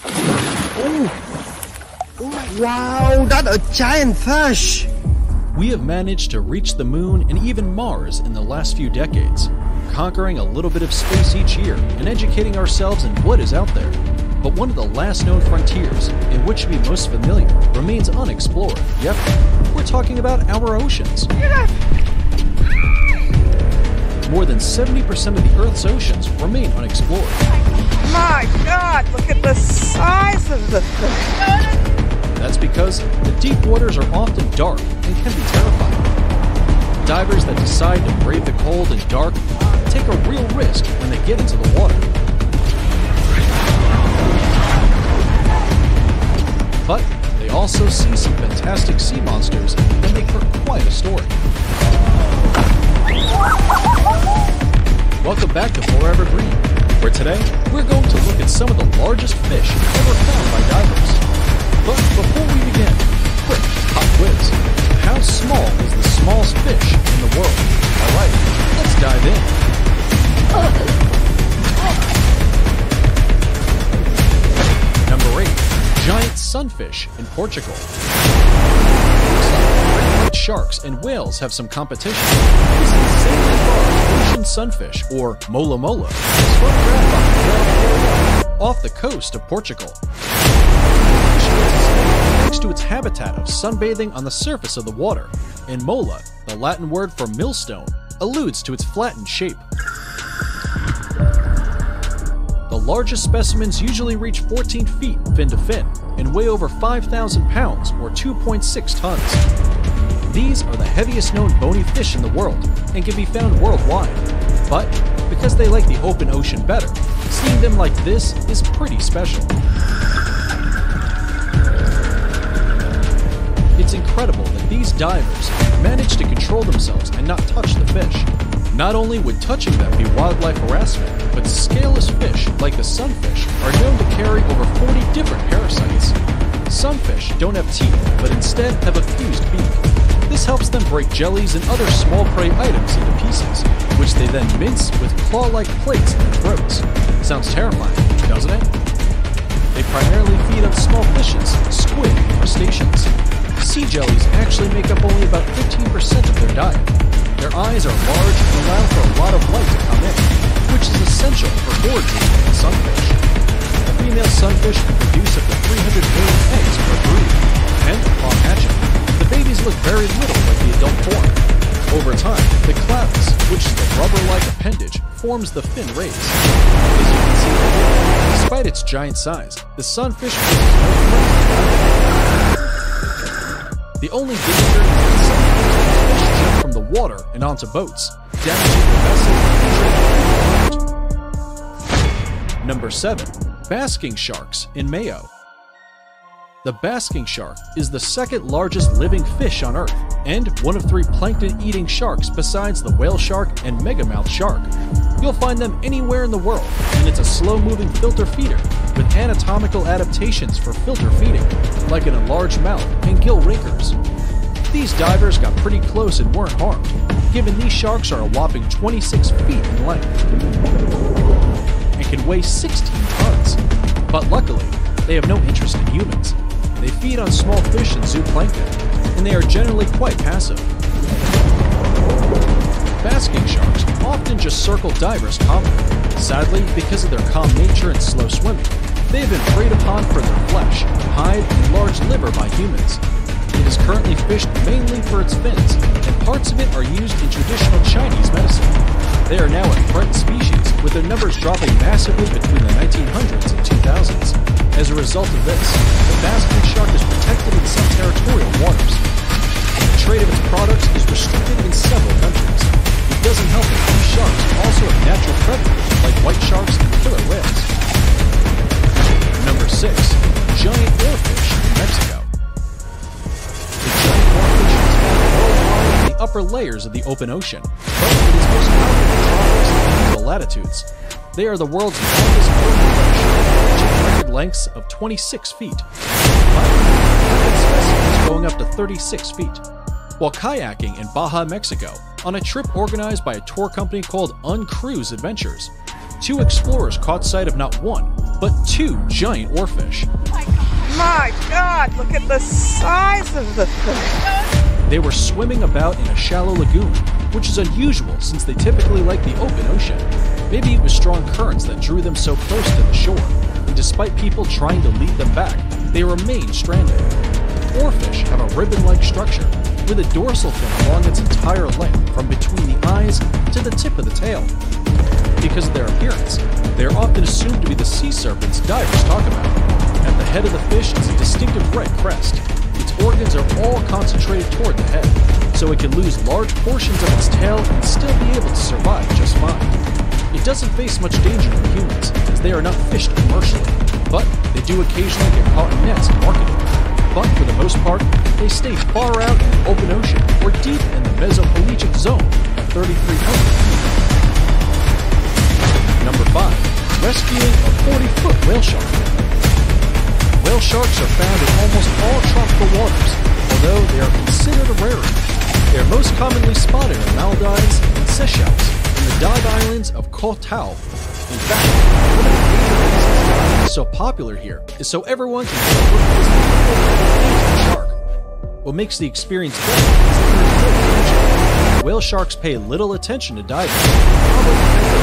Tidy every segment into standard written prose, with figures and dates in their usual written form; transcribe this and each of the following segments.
Oh, wow, that's a giant fish! We have managed to reach the moon and even Mars in the last few decades, conquering a little bit of space each year and educating ourselves in what is out there. But one of the last known frontiers, in which to be most familiar, remains unexplored. Yep, we're talking about our oceans. More than 70% of the Earth's oceans remain unexplored. My God, look at the size of the fish. That's because the deep waters are often dark and can be terrifying. Divers that decide to brave the cold and dark take a real risk when they get into the water. But they also see some fantastic sea monsters that make for quite a story. Welcome back to Forever Green, where today we're going to look at some of the largest fish ever found by divers. But before we begin, quick pop quiz. How small is the smallest fish in the world? Alright, let's dive in. Number 8. Giant sunfish in Portugal. Great sharks and whales have some competition. This insanely large ocean sunfish, or mola mola, is photographed on the off the coast of Portugal. Thanks to its habitat of sunbathing on the surface of the water, and mola, the Latin word for millstone, alludes to its flattened shape. The largest specimens usually reach 14 feet fin to fin and weigh over 5,000 pounds or 2.6 tons. These are the heaviest known bony fish in the world and can be found worldwide. But because they like the open ocean better, seeing them like this is pretty special. It's incredible that these divers manage to control themselves and not touch the fish. Not only would touching them be wildlife harassment, but scaleless fish, like the sunfish, are known to carry over 40 different parasites. Sunfish don't have teeth, but instead have a fused beak. This helps them break jellies and other small prey items into pieces, which they then mince with claw-like plates in their throats. Sounds terrifying, doesn't it? They primarily feed on small fishes, squid, and crustaceans. Sea jellies actually make up only about 15% of their diet. Their eyes are large and allow for a lot of light to come in, which is essential for foraging in sunfish. A female sunfish can produce up to 300 million eggs per brood, and upon hatching, the babies look very little like the adult form. Over time, the clavus, which is the rubber-like appendage, forms the fin rays. As you can see here, despite its giant size, the sunfish poses no threat to divers. The only danger is that sometimes fish jump from the water and onto boats, damaging the vessel. Number 7. Basking sharks in Mayo. The basking shark is the second largest living fish on Earth, and one of 3 plankton-eating sharks besides the whale shark and megamouth shark. You'll find them anywhere in the world, and it's a slow-moving filter feeder with anatomical adaptations for filter feeding, like an enlarged mouth and gill rakers. These divers got pretty close and weren't harmed, given these sharks are a whopping 26 feet in length and can weigh 16 tons. But luckily, they have no interest in humans. They feed on small fish and zooplankton, and they are generally quite passive. Basking sharks often just circle divers calmly. Sadly, because of their calm nature and slow swimming, they have been preyed upon for their flesh, hide, and large liver by humans. It is currently fished mainly for its fins, and parts of it are used in traditional Chinese medicine. They are now a threatened species, with their numbers dropping massively between the 1900s and 2000s. As a result of this, the basking shark is protected in some territorial waters. The trade of its products is restricted in several countries. It doesn't help that these sharks also have natural predators like white sharks and killer whales. Number 6. Giant oarfish in Mexico. The giant oarfish is found worldwide in the upper layers of the open ocean, but it is most common in the tropics and equal latitudes. They are the world's longest oarfish, reaching record lengths of 26 feet. Specimens going up to 36 feet. While kayaking in Baja, Mexico, on a trip organized by a tour company called Uncruise Adventures, 2 explorers caught sight of not 1, but 2 giant oarfish. My God, look at the size of the fish. They were swimming about in a shallow lagoon, which is unusual since they typically like the open ocean. Maybe it was strong currents that drew them so close to the shore, and despite people trying to lead them back, they remained stranded. Oarfish have a ribbon-like structure, with a dorsal fin along its entire length from between the eyes to the tip of the tail. Because of their appearance, they are often assumed to be the sea serpents divers talk about. At the head of the fish is a distinctive red crest. Its organs are all concentrated toward the head, so it can lose large portions of its tail and still be able to survive just fine. It doesn't face much danger from humans, as they are not fished commercially, but they do occasionally get caught in nets and marketed. But for the most part, they stay far out in the open ocean or deep in the mesopelagic zone at 3,300 feet. Number 5. Rescuing a 40-foot whale shark. Whale sharks are found in almost all tropical waters, although they are considered a rarity. They are most commonly spotted in Maldives and Seychelles, and the dive islands of Koh Tao. In fact, one of the major reasons diving is so popular here is so everyone can get a look at this beautiful shark. What makes the experience better is that there is no danger. Whale sharks pay little attention to diving, probably because they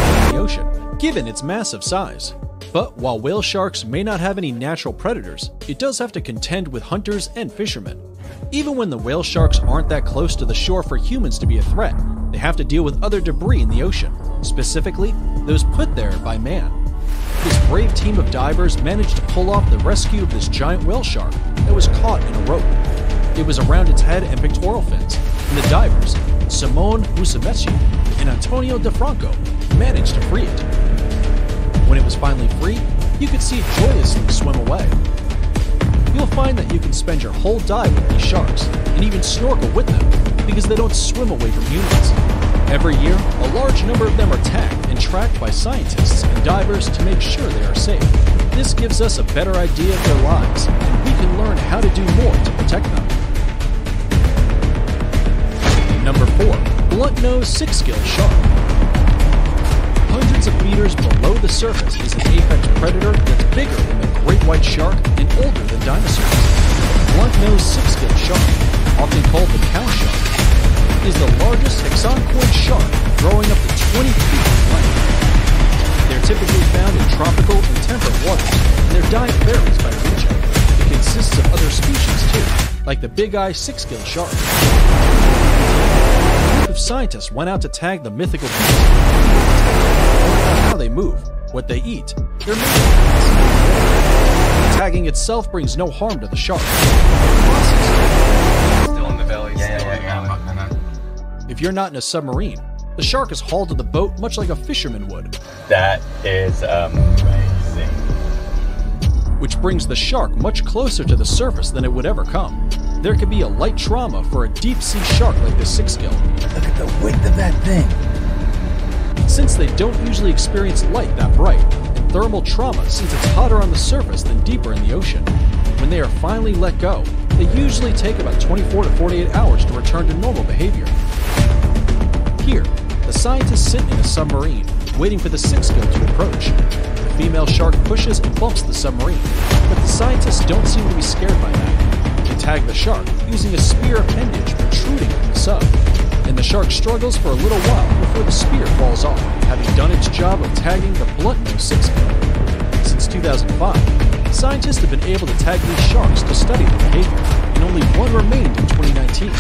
are in the ocean, given its massive size. But while whale sharks may not have any natural predators, it does have to contend with hunters and fishermen. Even when the whale sharks aren't that close to the shore for humans to be a threat, they have to deal with other debris in the ocean, specifically those put there by man. This brave team of divers managed to pull off the rescue of this giant whale shark that was caught in a rope. It was around its head and pectoral fins, and the divers, Simone Musumeci and Antonio DeFranco, managed to free it. When it was finally free, you could see it joyously swim away. You'll find that you can spend your whole dive with these sharks, and even snorkel with them, because they don't swim away from humans. Every year, a large number of them are tagged and tracked by scientists and divers to make sure they are safe. This gives us a better idea of their lives, and we can learn how to do more to protect them. Number 4. Blunt-nosed six-gill shark. Hundreds of meters below the surface is an apex predator that's bigger than the great white shark and older than dinosaurs. The blunt-nosed six-gill shark, often called the cow shark, is the largest hexanchoid shark, growing up to 20 feet in length. They're typically found in tropical and temperate waters, and their diet varies by region. It consists of other species too, like the big-eye six-gill shark. A group of scientists went out to tag the mythical beast. How they move, what they eat, their maintenance. Tagging itself brings no harm to the shark. Still in the belly. Yeah. If you're not in a submarine, the shark is hauled to the boat much like a fisherman would. That is amazing. Which brings the shark much closer to the surface than it would ever come. There could be a light trauma for a deep-sea shark like this six-gill. Look at the width of that thing. Since they don't usually experience light that bright, and thermal trauma since it's hotter on the surface than deeper in the ocean, when they are finally let go, they usually take about 24 to 48 hours to return to normal behavior. Here, the scientists sit in a submarine, waiting for the six-gill to approach. The female shark pushes and bumps the submarine, but the scientists don't seem to be scared by that. They tag the shark using a spear appendage protruding from the sub, and the shark struggles for a little while before the spear falls off, having done its job of tagging the blunt-nosed six-gill. Since 2005, scientists have been able to tag these sharks to study their behavior, and only one remained in 2019,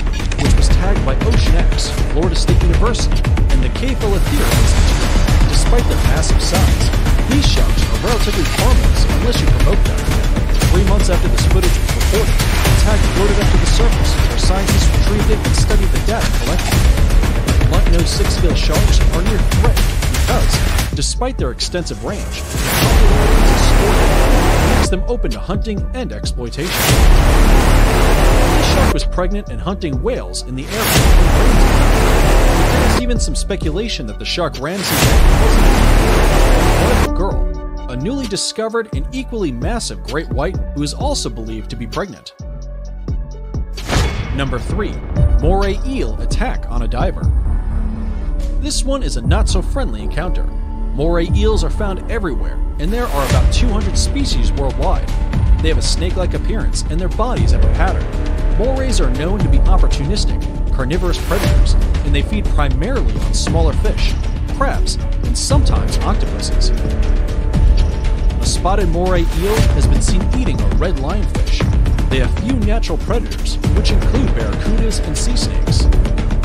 which was tagged by OceanX, Florida State University, and the K. Philathera Institute. Despite their massive size, these sharks are relatively harmless unless you provoke them. 3 months after this footage was reported, the tag floated up to the surface, where scientists retrieved it and studied the data collected. The blunt-nosed six-gill sharks are near threatened because, despite their extensive range, their popularity as a sport makes them open to hunting and exploitation. This shark was pregnant and hunting whales in the area when rains occurred. There's even some speculation that the shark Ramsey wasn't a girl, a newly discovered and equally massive great white who is also believed to be pregnant. Number 3. Moray eel attack on a diver. This one is a not-so-friendly encounter. Moray eels are found everywhere, and there are about 200 species worldwide. They have a snake-like appearance, and their bodies have a pattern. Morays are known to be opportunistic, carnivorous predators, and they feed primarily on smaller fish, crabs, and sometimes octopuses. A spotted moray eel has been seen eating a red lionfish. They have few natural predators, which include barracudas and sea snakes.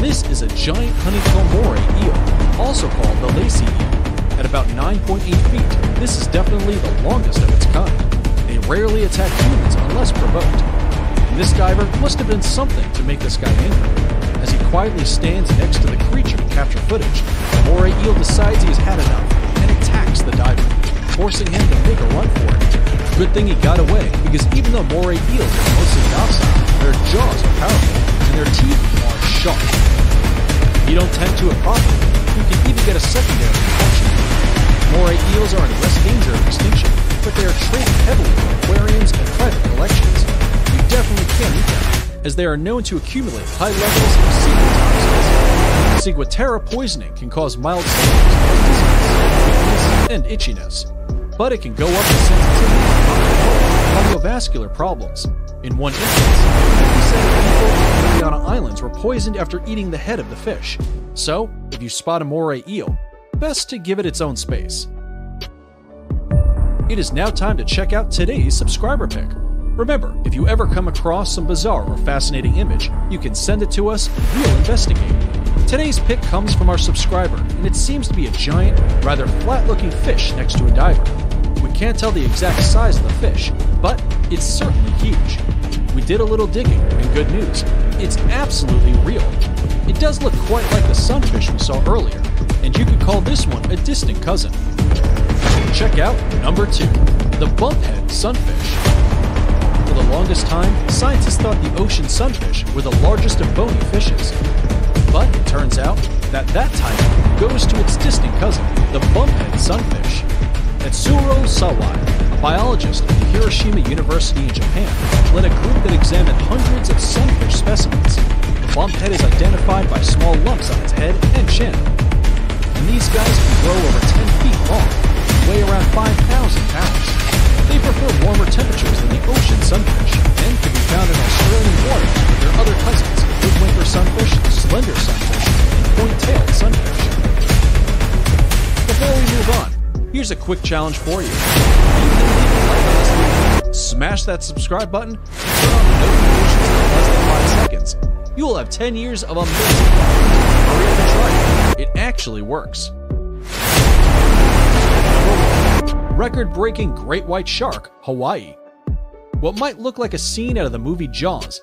This is a giant honeycomb moray eel, also called the lacy eel. At about 9.8 feet, this is definitely the longest of its kind. They rarely attack humans unless provoked. And this diver must have done something to make this guy angry. As he quietly stands next to the creature to capture footage, the moray eel decides he has had enough and attacks the diver, forcing him to make a run for it. Good thing he got away, because even though moray eels are mostly docile, their jaws are powerful and their teeth are sharp. If you don't tend to it properly, you can even get a secondary infection. Moray eels are in less danger of extinction, but they are traded heavily for aquariums and private collections. You definitely can't eat them, as they are known to accumulate high levels of ciguatoxins. Ciguatera poisoning can cause mild symptoms like dizziness, weakness, and itchiness, but it can go up to sensitivity to cardiovascular problems. In one instance, 50% of people on Mariana Islands were poisoned after eating the head of the fish. So, if you spot a moray eel, best to give it its own space. It is now time to check out today's subscriber pick. Remember, if you ever come across some bizarre or fascinating image, you can send it to us and we'll investigate. Today's pick comes from our subscriber, and it seems to be a giant, rather flat-looking fish next to a diver. We can't tell the exact size of the fish, but it's certainly huge. We did a little digging, and good news, it's absolutely real. It does look quite like the sunfish we saw earlier, and you could call this one a distant cousin. Check out number 2, the bumphead sunfish. For the longest time, scientists thought the ocean sunfish were the largest of bony fishes. But it turns out that title goes to its distant cousin, the bumphead sunfish. Etsuro Sawai, a biologist at the Hiroshima University in Japan, led a group that examined hundreds of sunfish specimens. The bumphead is identified by small lumps on its head and chin. And these guys can grow over 10 feet long and weigh around 5,000 pounds. They prefer warmer temperatures than the ocean sunfish and can be found in Australian waters with their other cousins, midwinter sunfish, slender sunfish, and point-tailed sunfish. Before we move on, here's a quick challenge for you. You can leave a like on this video, smash that subscribe button, and turn on the notifications in less than 5 seconds. You will have 10 years of amazing content. Hurry up and try it. It actually works. Record-breaking great white shark, Hawaii. What might look like a scene out of the movie Jaws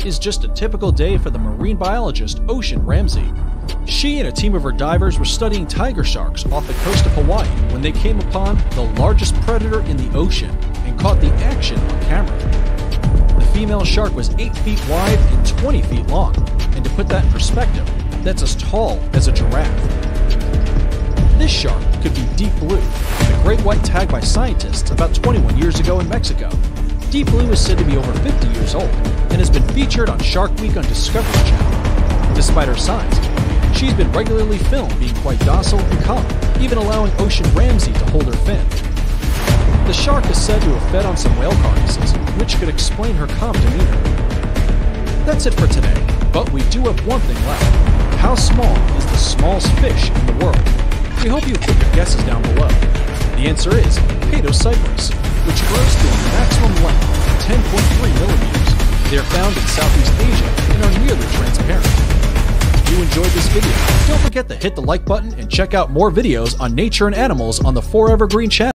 is just a typical day for the marine biologist Ocean Ramsey. She and a team of her divers were studying tiger sharks off the coast of Hawaii when they came upon the largest predator in the ocean and caught the action on camera. The female shark was 8 feet wide and 20 feet long, and to put that in perspective, that's as tall as a giraffe. This shark could be deep blue, the great white tagged by scientists about 21 years ago in Mexico. Deep blue is said to be over 50 years old and has been featured on Shark Week on Discovery Channel. Despite her size, she's been regularly filmed being quite docile and calm, even allowing Ocean Ramsey to hold her fin. The shark is said to have fed on some whale carcasses, which could explain her calm demeanor. That's it for today, but we do have one thing left. How small is the smallest fish in the world? We hope you put your guesses down below. The answer is Paedocypris, which grows to a maximum length of 10.3 millimeters. They are found in Southeast Asia and are nearly transparent. If you enjoyed this video, don't forget to hit the like button and check out more videos on nature and animals on the Forever Green channel.